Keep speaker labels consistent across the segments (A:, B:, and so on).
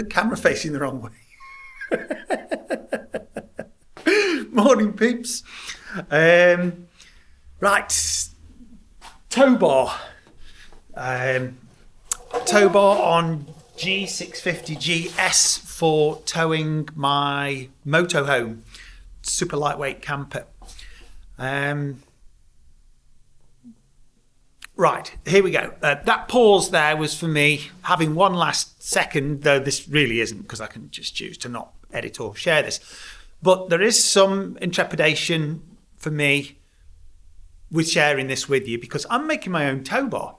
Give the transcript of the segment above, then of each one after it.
A: the camera facing the wrong way. Morning, peeps. Right, tow bar. Tow bar on G650GS for towing my motorhome, super lightweight camper. Right, here we go. That pause there was for me having one last second, though this really isn't, because I can just choose to not edit or share this. But there is some intrepidation for me with sharing this with you, because I'm making my own tow bar.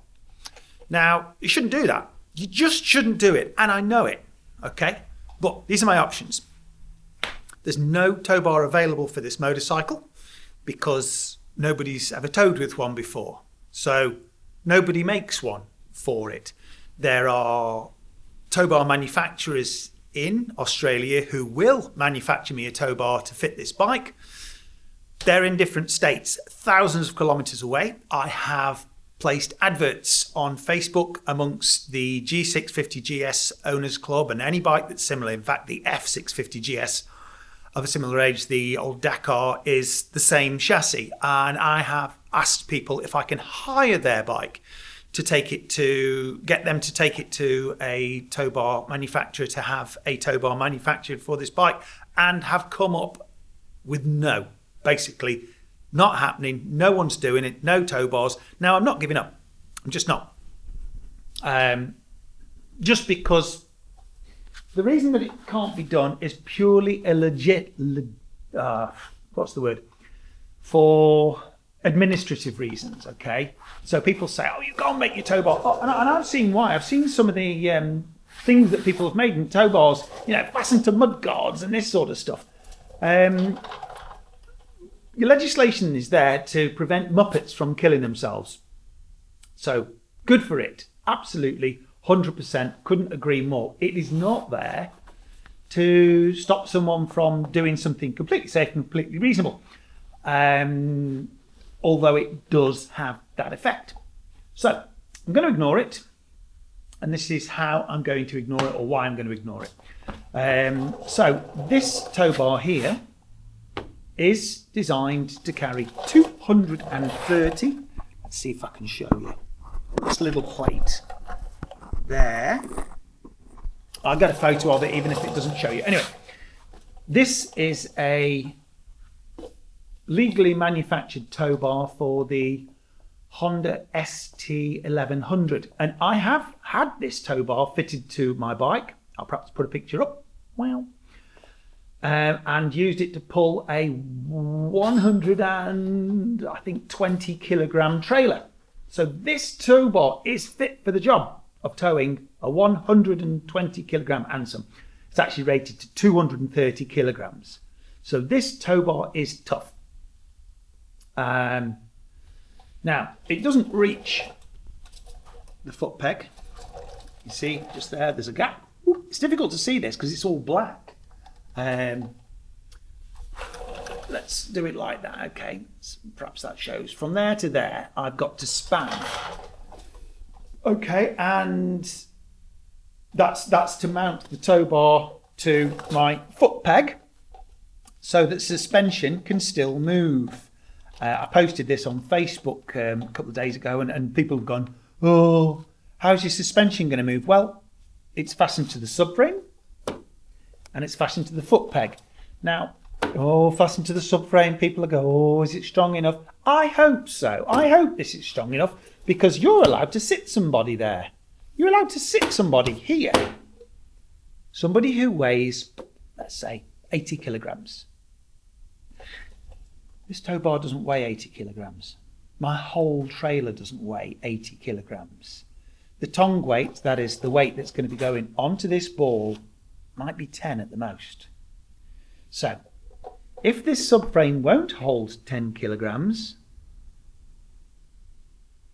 A: Now, you shouldn't do that. You just shouldn't do it, and I know it, okay? But these are my options. There's no tow bar available for this motorcycle because nobody's ever towed with one before. So nobody makes one for it. There are tow bar manufacturers in Australia who will manufacture me a tow bar to fit this bike. They're in different states, thousands of kilometers away. I have placed adverts on Facebook amongst the G650GS Owners Club and any bike that's similar. In fact, the F650GS of a similar age, the old Dakar, is the same chassis. And I have asked people if I can hire their bike to get them to take it to a tow bar manufacturer to have a tow bar manufactured for this bike, and have come up with no. Basically, not happening. No one's doing it. No tow bars. Now, I'm not giving up. I'm just not. Just because the reason that it can't be done is purely for administrative reasons, okay? So people say, oh, you can't make your tow bar. Oh, and I've seen why. I've seen some of the things that people have made in tow bars, fastened to mud guards and this sort of stuff. Your legislation is there to prevent Muppets from killing themselves. So good for it. Absolutely, 100%. Couldn't agree more. It is not there to stop someone from doing something completely safe and completely reasonable. Although it does have that effect. So I'm going to ignore it. And this is how I'm going to ignore it, or why I'm going to ignore it. So this tow bar here is designed to carry 230. Let's see if I can show you. This little plate there. I'll get a photo of it even if it doesn't show you. Anyway, this is a legally manufactured tow bar for the Honda ST1100. And I have had this tow bar fitted to my bike. I'll perhaps put a picture up. Wow. And used it to pull a 120 kilogram trailer. So this tow bar is fit for the job of towing a 120 kilogram Ansem. It's actually rated to 230 kilograms. So this tow bar is tough. Now, it doesn't reach the foot peg. You see, just there's a gap. Ooh, it's difficult to see this because it's all black. Let's do it like that. Okay, perhaps that shows. From there to there, I've got to span. Okay, and that's to mount the tow bar to my foot peg so that suspension can still move. I posted this on Facebook a couple of days ago, and people have gone, oh, how's your suspension going to move? Well, it's fastened to the subframe and it's fastened to the foot peg. Now, fastened to the subframe, people go, oh, is it strong enough? I hope so. I hope this is strong enough, because you're allowed to sit somebody there. You're allowed to sit somebody here. Somebody who weighs, let's say, 80 kilograms. This tow bar doesn't weigh 80 kilograms. My whole trailer doesn't weigh 80 kilograms. The tongue weight, that is the weight that's going to be going onto this ball, might be 10 at the most. So, if this subframe won't hold 10 kilograms,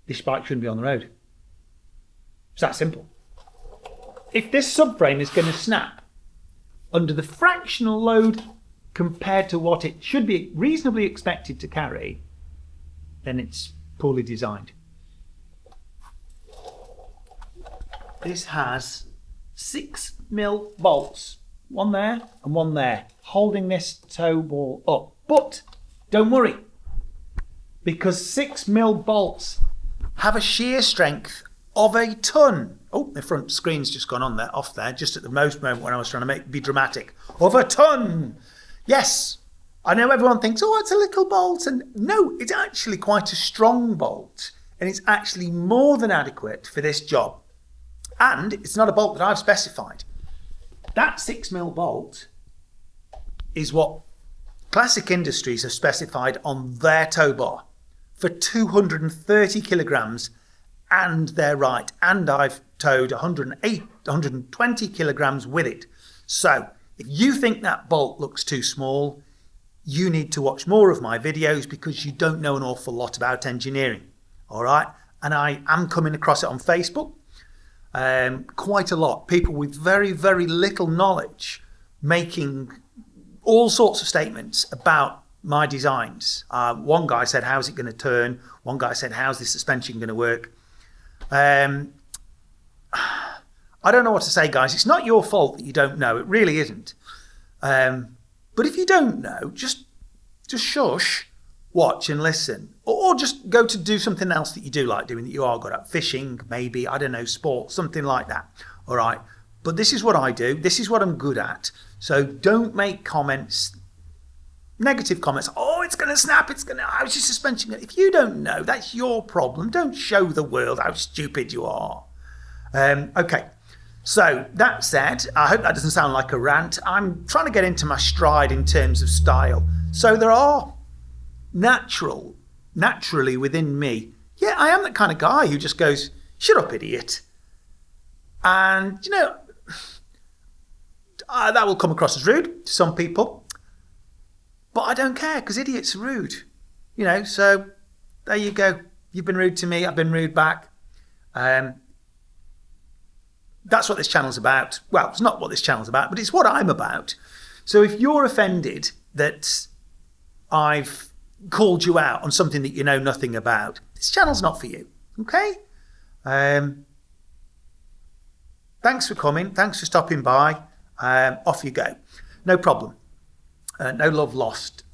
A: this bike shouldn't be on the road. It's that simple. If this subframe is going to snap under the fractional load compared to what it should be reasonably expected to carry, then it's poorly designed. This has 6mm bolts, one there and one there, holding this toe ball up. But don't worry, because 6mm bolts have a shear strength of a ton. Oh, the front screen's just gone on there, off there, just at the most moment when I was trying to be dramatic. Of a ton. Yes, I know everyone thinks, oh, it's a little bolt. And no, it's actually quite a strong bolt. And it's actually more than adequate for this job. And it's not a bolt that I've specified. That 6mm bolt is what Classic Industries have specified on their tow bar for 230 kilograms, and they're right. And I've towed 120 kilograms with it. So if you think that bolt looks too small, you need to watch more of my videos because you don't know an awful lot about engineering. All right. And I am coming across it on Facebook quite a lot. People with very, very little knowledge making all sorts of statements about my designs. One guy said, how's it going to turn? One guy said, how's the suspension going to work? I don't know what to say, guys. It's not your fault that you don't know. It really isn't. But if you don't know, just shush, watch and listen. Or just go to do something else that you do like doing, that you are good at. Fishing, maybe, I don't know, sports, something like that. All right. But this is what I do. This is what I'm good at. So don't make comments, negative comments. Oh, it's going to snap. How's your suspension? If you don't know, that's your problem. Don't show the world how stupid you are. Okay. So that said, I hope that doesn't sound like a rant. I'm trying to get into my stride in terms of style. So there are naturally within me, yeah, I am that kind of guy who just goes, shut up, idiot. And, you know, that will come across as rude to some people. But I don't care, because idiots are rude. You know, so there you go. You've been rude to me, I've been rude back. That's what this channel's about. Well, it's not what this channel's about, but it's what I'm about. So if you're offended that I've called you out on something that you know nothing about, this channel's not for you, okay? Thanks for coming. Thanks for stopping by. Off you go. No problem. No love lost.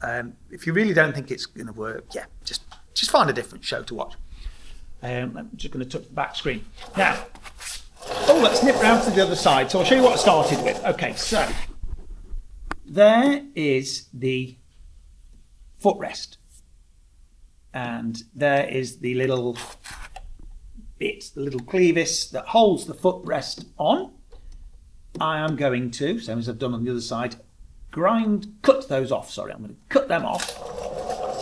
A: If you really don't think it's going to work, yeah, just find a different show to watch. I'm just going to touch the back screen. Now, let's nip round to the other side. So I'll show you what I started with. Okay, so there is the footrest. And there is the little bit, the little clevis that holds the footrest on. I am going to, same as I've done on the other side, cut those off. Sorry, I'm going to cut them off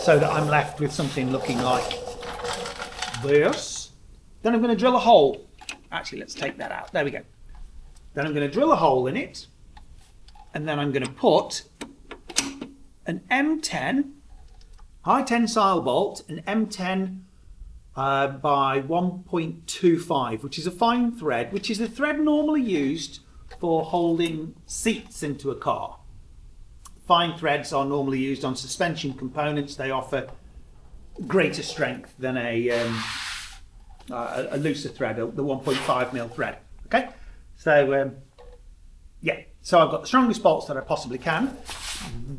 A: so that I'm left with something looking like this. Then I'm going to drill a hole. Actually, let's take that out. There we go. Then I'm going to drill a hole in it. And then I'm going to put an M10 high tensile bolt, an M10 by 1.25, which is a fine thread, which is the thread normally used for holding seats into a car. Fine threads are normally used on suspension components. They offer greater strength than a looser thread, the 1.5mm thread. Okay, so yeah, so I've got the strongest bolts that I possibly can.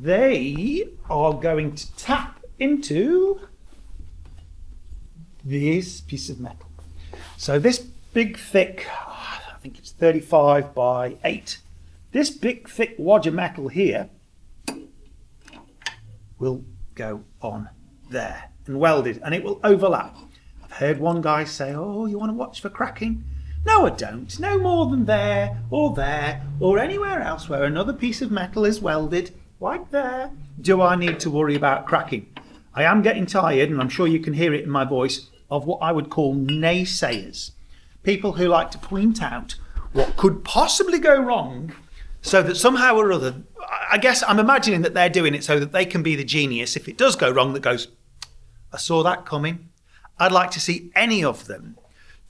A: They are going to tap into this piece of metal. So this big thick, I think it's 35 by 8. This big thick wad of metal here will go on there and welded, and it will overlap. I've heard one guy say, oh, you want to watch for cracking? No, I don't. No more than there, or anywhere else where another piece of metal is welded, like there, do I need to worry about cracking. I am getting tired, and I'm sure you can hear it in my voice, of what I would call naysayers. People who like to point out what could possibly go wrong so that somehow or other, I guess I'm imagining that they're doing it so that they can be the genius if it does go wrong that goes, I saw that coming. I'd like to see any of them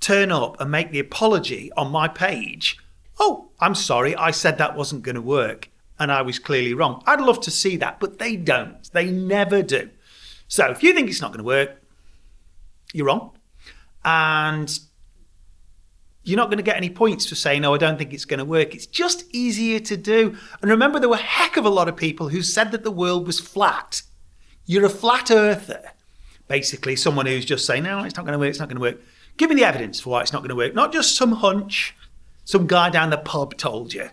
A: turn up and make the apology on my page. Oh, I'm sorry, I said that wasn't going to work and I was clearly wrong. I'd love to see that, but they don't. They never do. So if you think it's not going to work, you're wrong. And you're not going to get any points for saying, "Oh, I don't think it's going to work." It's just easier to do. And remember, there were a heck of a lot of people who said that the world was flat. You're a flat earther. Basically, someone who's just saying, "No, it's not going to work, it's not going to work." Give me the evidence for why it's not going to work. Not just some hunch, some guy down the pub told you.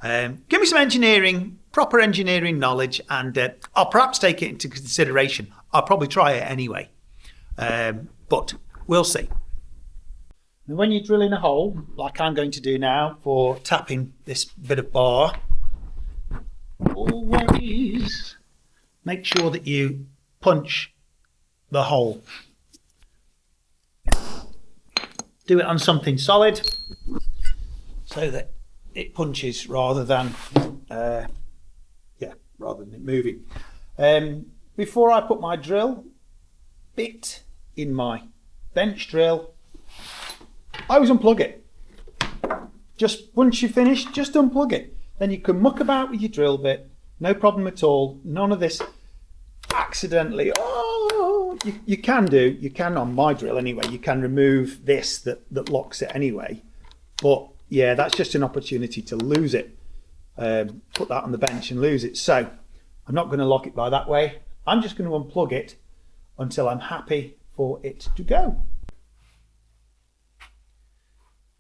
A: Give me some engineering, proper engineering knowledge, and I'll perhaps take it into consideration. I'll probably try it anyway. But we'll see. And when you're drilling a hole, like I'm going to do now for tapping this bit of bar, always make sure that you punch the hole. Do it on something solid so that it punches rather than it moving. Before I put my drill bit in my bench drill, I always unplug it. Just once you finish, just unplug it. Then you can muck about with your drill bit, no problem at all. None of this accidentally. You can on my drill anyway. You can remove this that locks it anyway. But yeah, that's just an opportunity to lose it. Put that on the bench and lose it. So I'm not going to lock it by that way. I'm just going to unplug it until I'm happy for it to go.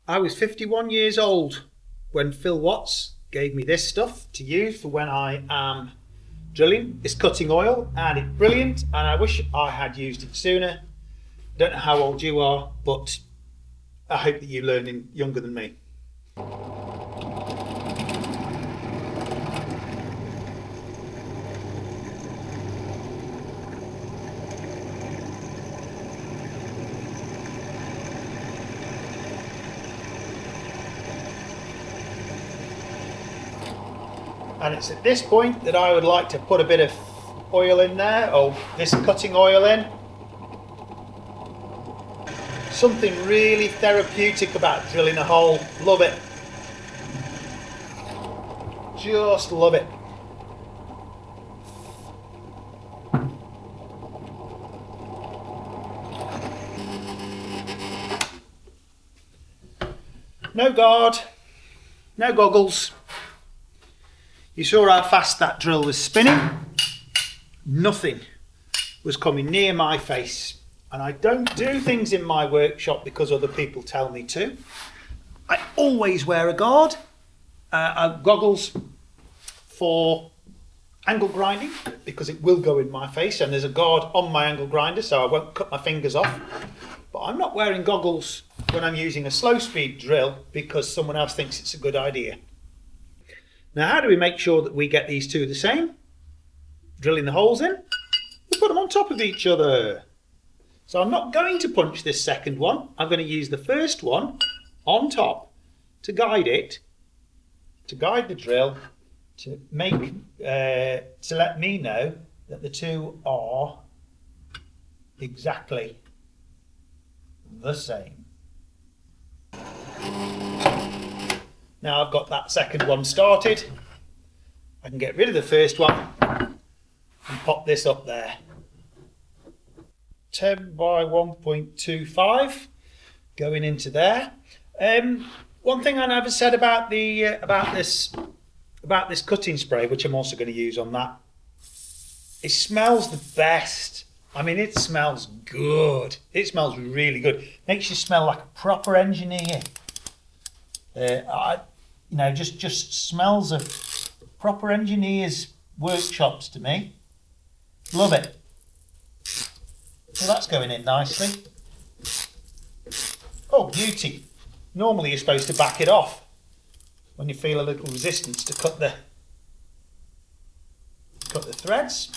A: I was 51 years old when Phil Watts gave me this stuff to use for when I am drilling. It's cutting oil and it's brilliant, and I wish I had used it sooner. Don't know how old you are, but I hope that you're learning younger than me. And it's at this point that I would like to put a bit of oil in there, or this cutting oil in. Something really therapeutic about drilling a hole. Love it. Just love it. No guard, no goggles. You saw how fast that drill was spinning. Nothing was coming near my face. And I don't do things in my workshop because other people tell me to. I always wear a guard, goggles for angle grinding because it will go in my face, and there's a guard on my angle grinder so I won't cut my fingers off. But I'm not wearing goggles when I'm using a slow speed drill because someone else thinks it's a good idea. Now, how do we make sure that we get these two the same? Drilling the holes in, we put them on top of each other. So I'm not going to punch this second one. I'm going to use the first one on top to guide it, to guide the drill, to make, to let me know that the two are exactly the same. Now I've got that second one started, I can get rid of the first one and pop this up there. 10 by 1.25 going into there. One thing I never said about the about this cutting spray, which I'm also going to use on that, it smells the best. I mean, it smells good. It smells really good. Makes you smell like a proper engineer. Just smells of proper engineers' workshops to me. Love it. So that's going in nicely. Oh, beauty. Normally you're supposed to back it off when you feel a little resistance to cut the threads.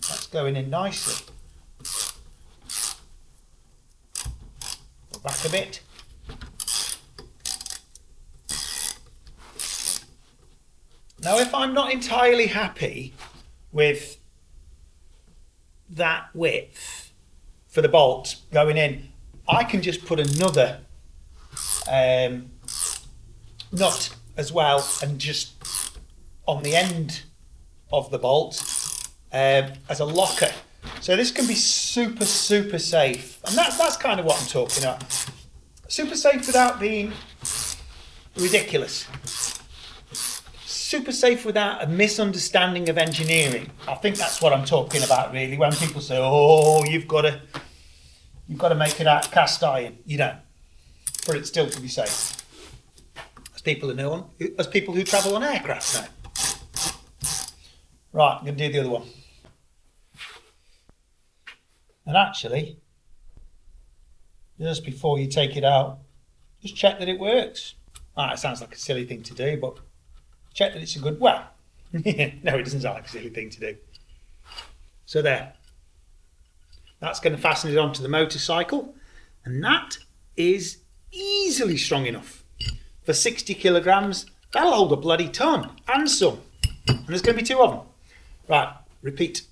A: That's going in nicely. Go back a bit. Now, if I'm not entirely happy with that width for the bolt going in, I can just put another nut as well, and just on the end of the bolt as a locker. So this can be super, super safe, and that's kind of what I'm talking about. Super safe without being ridiculous. Super safe without a misunderstanding of engineering. I think that's what I'm talking about really, when people say, oh, you've got to make it out of cast iron. You don't. For it still to be safe. As people who travel on aircraft now. Right, I'm going to do the other one. And actually, just before you take it out, just check that it works. It sounds like a silly thing to do, but check that it's a good, well, no, it doesn't sound like a silly thing to do. So there. That's going to fasten it onto the motorcycle, and that is easily strong enough. For 60 kilograms, that'll hold a bloody ton, and some. And there's going to be 2 of them. Right, repeat.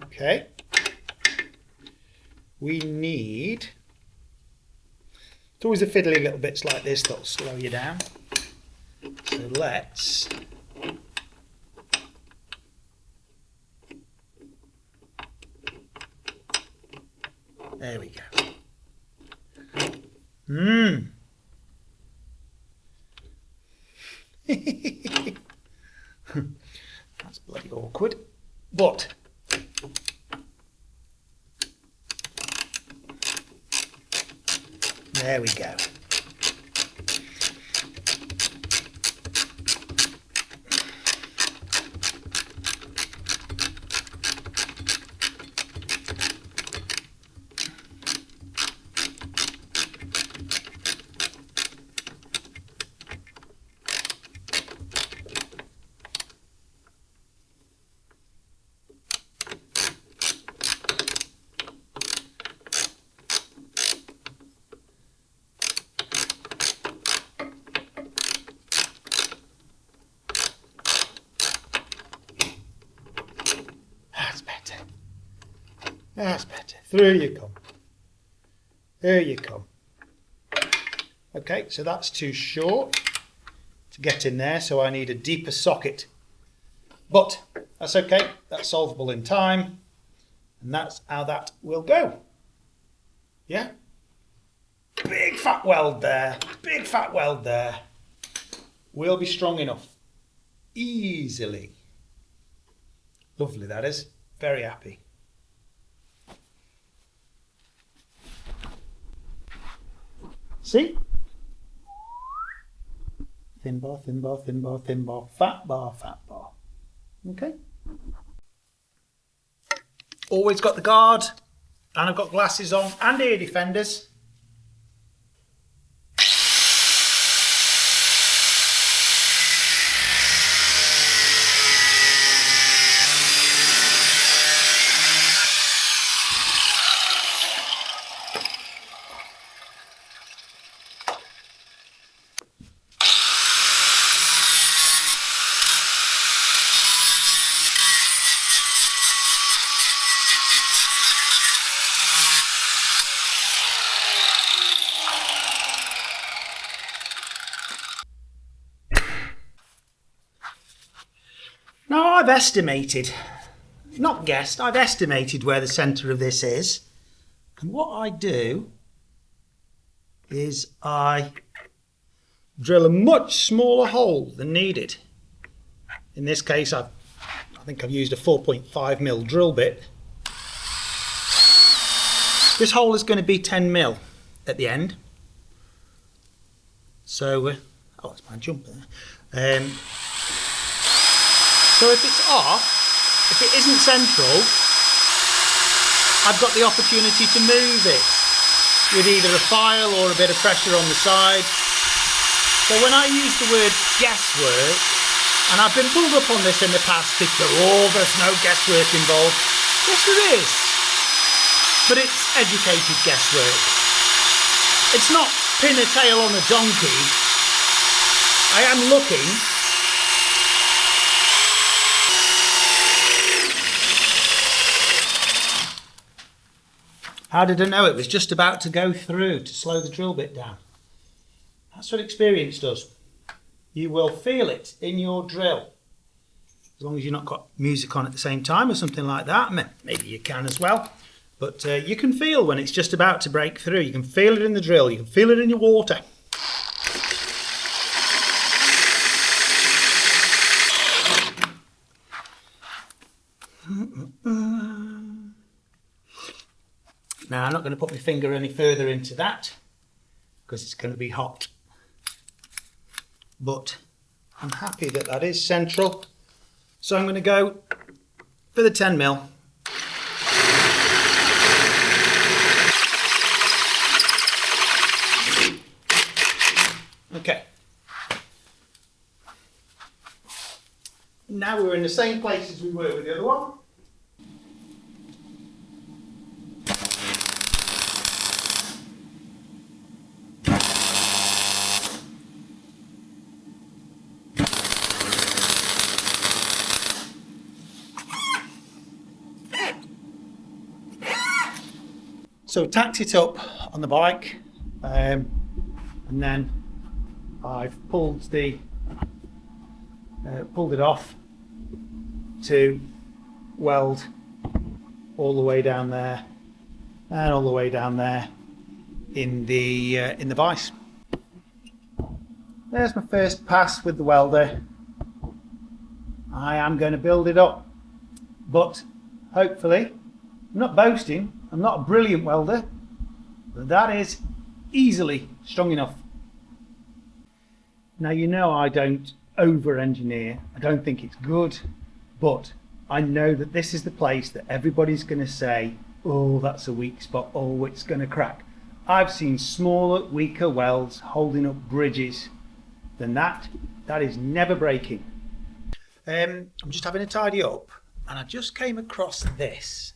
A: Okay. We need... It's always the fiddly little bits like this that'll slow you down. So let's... There we go. That's bloody awkward. But there we go. That's better. Through you come. There you come. Okay, so that's too short to get in there, so I need a deeper socket. But that's okay. That's solvable in time. And that's how that will go. Yeah? Big fat weld there. Big fat weld there. Will be strong enough. Easily. Lovely, that is. Very happy. See? Thin bar, thin bar, thin bar, thin bar, fat bar, fat bar. Okay. Always got the guard, and I've got glasses on and ear defenders. Now I've estimated, not guessed, I've estimated where the centre of this is. And what I do is I drill a much smaller hole than needed. In this case, I think I've used a 4.5mm drill bit. This hole is going to be 10mm at the end. So, oh, that's my jumper there. So if it's off, if it isn't central, I've got the opportunity to move it with either a file or a bit of pressure on the side. So when I use the word guesswork, and I've been pulled up on this in the past, people go, oh, there's no guesswork involved. Yes, there is. But it's educated guesswork. It's not pin a tail on a donkey. I am looking. How did I know it was just about to go through to slow the drill bit down? That's what experience does. You will feel it in your drill. as long as you've not got music on at the same time or something like that. Maybe you can as well. But you can feel when it's just about to break through. You can feel it in the drill. You can feel it in your water. Now, I'm not going to put my finger any further into that because it's going to be hot. But I'm happy that that is central. So I'm going to go for the 10mm. Okay. Now we're in the same place as we were with the other one. So tacked it up on the bike, and then I've pulled it off to weld all the way down there and all the way down there in the vise. There's my first pass with the welder. I am going to build it up, but hopefully, I'm not boasting, I'm not a brilliant welder, but that is easily strong enough. Now, you know I don't over-engineer, I don't think it's good, but I know that this is the place that everybody's going to say, oh, that's a weak spot, oh, it's going to crack. I've seen smaller, weaker welds holding up bridges than that. That is never breaking. I'm just having a tidy up, and I just came across this.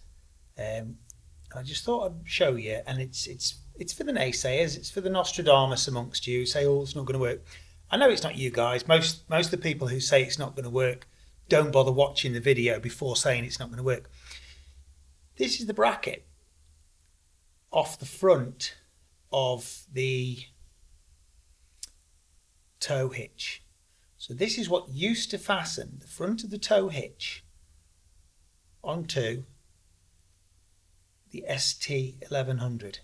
A: I just thought I'd show you, and it's for the naysayers, it's for the Nostradamus amongst you who say, oh, it's not going to work. I know it's not you guys. Most of the people who say it's not going to work don't bother watching the video before saying it's not going to work. This is the bracket off the front of the tow hitch. So this is what used to fasten the front of the tow hitch onto the ST1100.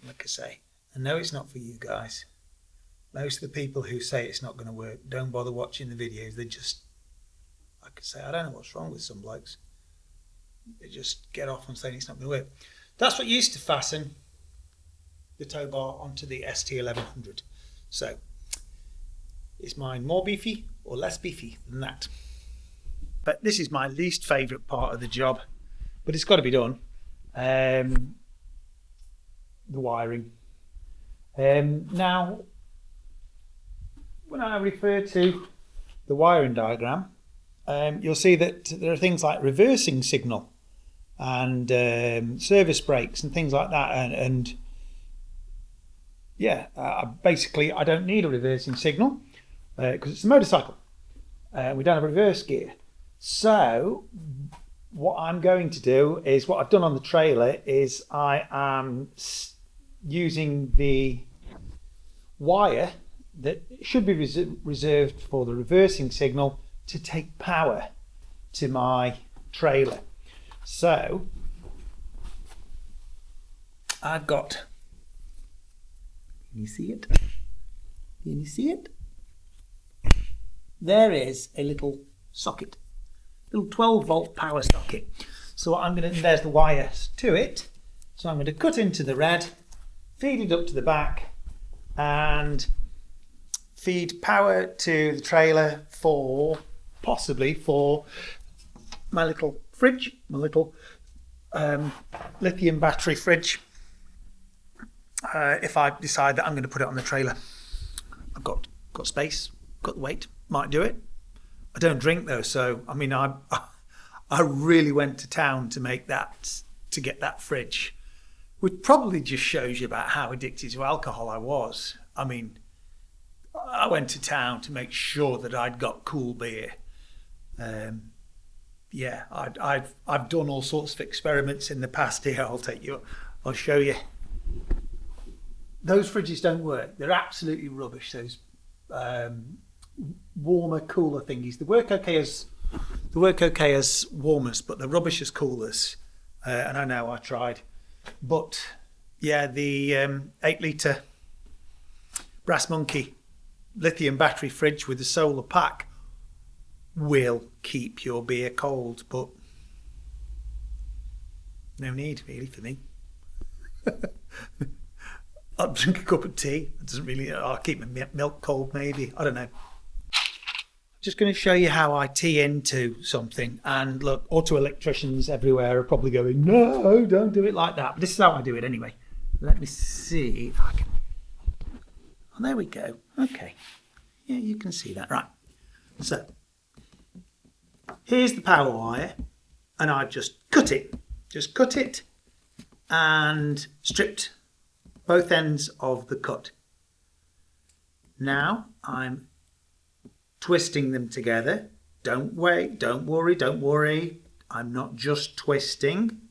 A: Like I say, I know it's not for you guys. Most of the people who say it's not going to work don't bother watching the videos. They just, like I say, I don't know what's wrong with some blokes. They just get off on saying it's not going to work. That's what used to fasten the tow bar onto the ST1100. So, is mine more beefy or less beefy than that? But this is my least favourite part of the job, but it's got to be done. The wiring. Now, when I refer to the wiring diagram, you'll see that there are things like reversing signal and service brakes and things like that. And yeah, basically I don't need a reversing signal because it's a motorcycle. We don't have a reverse gear. So what I'm going to do is, what I've done on the trailer is I am using the wire that should be reserved for the reversing signal to take power to my trailer. So I've got, can you see it? Can you see it? There is a little socket, little 12-volt power socket. So what I'm going to, there's the wires to it. So I'm going to cut into the red, feed it up to the back, and feed power to the trailer for, possibly for my little fridge, my little lithium battery fridge. If I decide that I'm going to put it on the trailer, I've got space, got the weight, might do it. I don't drink though, so I mean, I really went to town to make that, to get that fridge, which probably just shows you about how addicted to alcohol I was. I mean, I went to town to make sure that I'd got cool beer. Yeah, I've done all sorts of experiments in the past here. I'll show you. Those fridges don't work. They're absolutely rubbish. Those warmer, cooler thingies. They work okay as warmers, but they're rubbish as coolers. And I know I tried, but yeah, the 8-litre Brass Monkey lithium battery fridge with the solar pack will keep your beer cold, but no need really for me. I'll drink a cup of tea. It doesn't really. I'll keep my milk cold maybe. I don't know. Just going to show you how I tee into something, and look, auto electricians everywhere are probably going, no, don't do it like that, but this is how I do it anyway. Let me see if I can. Oh, there we go. Okay, yeah, you can see that. Right, so here's the power wire, and I've just cut it and stripped both ends of the cut. Now I'm twisting them together. Don't worry. I'm not just twisting.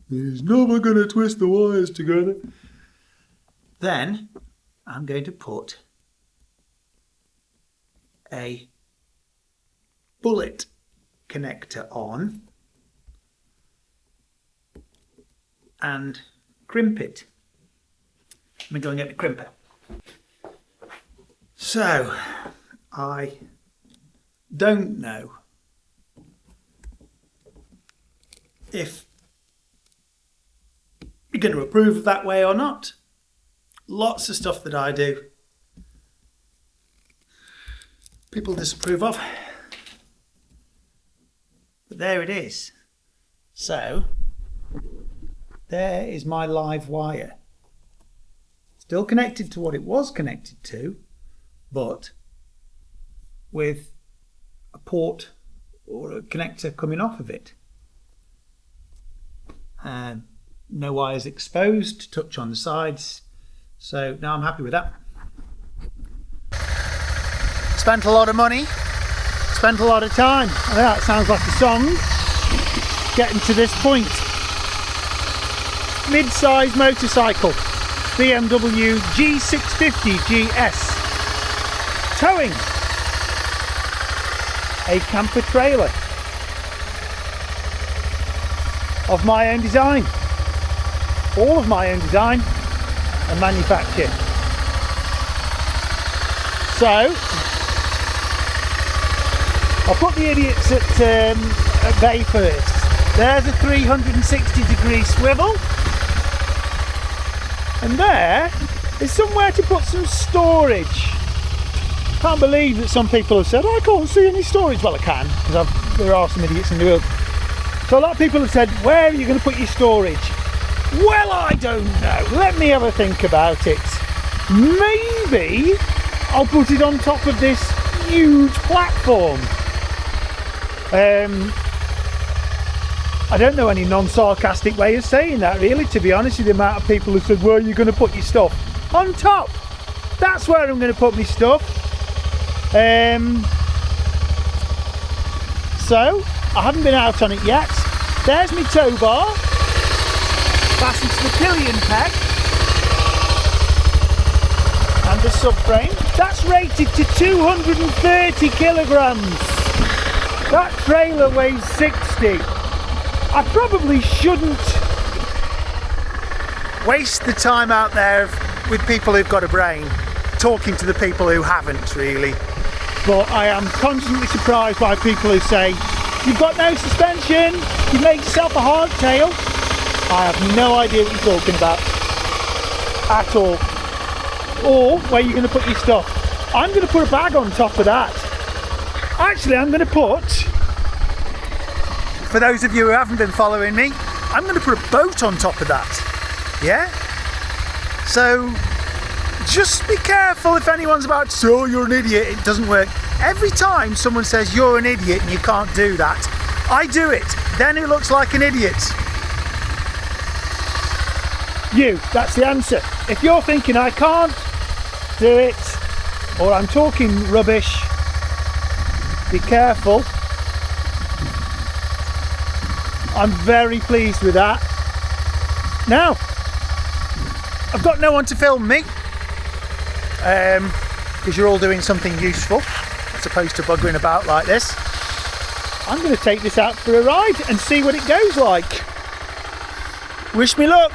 A: He's never going to twist the wires together. Then I'm going to put a bullet connector on and crimp it. Let me go and get the crimper. So I don't know if you're going to approve of that way or not. Lots of stuff that I do, people disapprove of. But there it is. So there is my live wire. Still connected to what it was connected to, but with a port or a connector coming off of it. And no wires exposed, touch on the sides. So now I'm happy with that. Spent a lot of money, spent a lot of time. I know it sounds like a song, getting to this point. Mid-size motorcycle, BMW G650GS. Towing a camper trailer of my own design, all of my own design and manufacture. So I'll put the idiots at bay first. There's a 360-degree swivel, and there is somewhere to put some storage. Can't believe that some people have said, oh, I can't see any storage. Well, I can, because there are some idiots in the world. So a lot of people have said, where are you going to put your storage? Well, I don't know. Let me have a think about it. Maybe I'll put it on top of this huge platform. I don't know any non-sarcastic way of saying that, really, to be honest with the amount of people who said, where are you going to put your stuff? On top. That's where I'm going to put my stuff. So I haven't been out on it yet. There's my tow bar, fastened to the pillion peg, and the subframe. That's rated to 230 kilograms. That trailer weighs 60. I probably shouldn't waste the time out there with people who've got a brain, talking to the people who haven't really. But I am constantly surprised by people who say, you've got no suspension, you made yourself a hardtail. I have no idea what you're talking about at all. Or where you're going to put your stuff. I'm going to put a bag on top of that. Actually, I'm going to put, for those of you who haven't been following me, I'm going to put a boat on top of that. Yeah? So just be careful if anyone's about to say, oh, you're an idiot, it doesn't work. Every time someone says you're an idiot and you can't do that, I do it. Then it looks like an idiot. That's the answer. If you're thinking I can't do it, or I'm talking rubbish, be careful. I'm very pleased with that. Now, I've got no one to film me. because you're all doing something useful as opposed to buggering about like this. I'm going to take this out for a ride and see what it goes like. Wish me luck.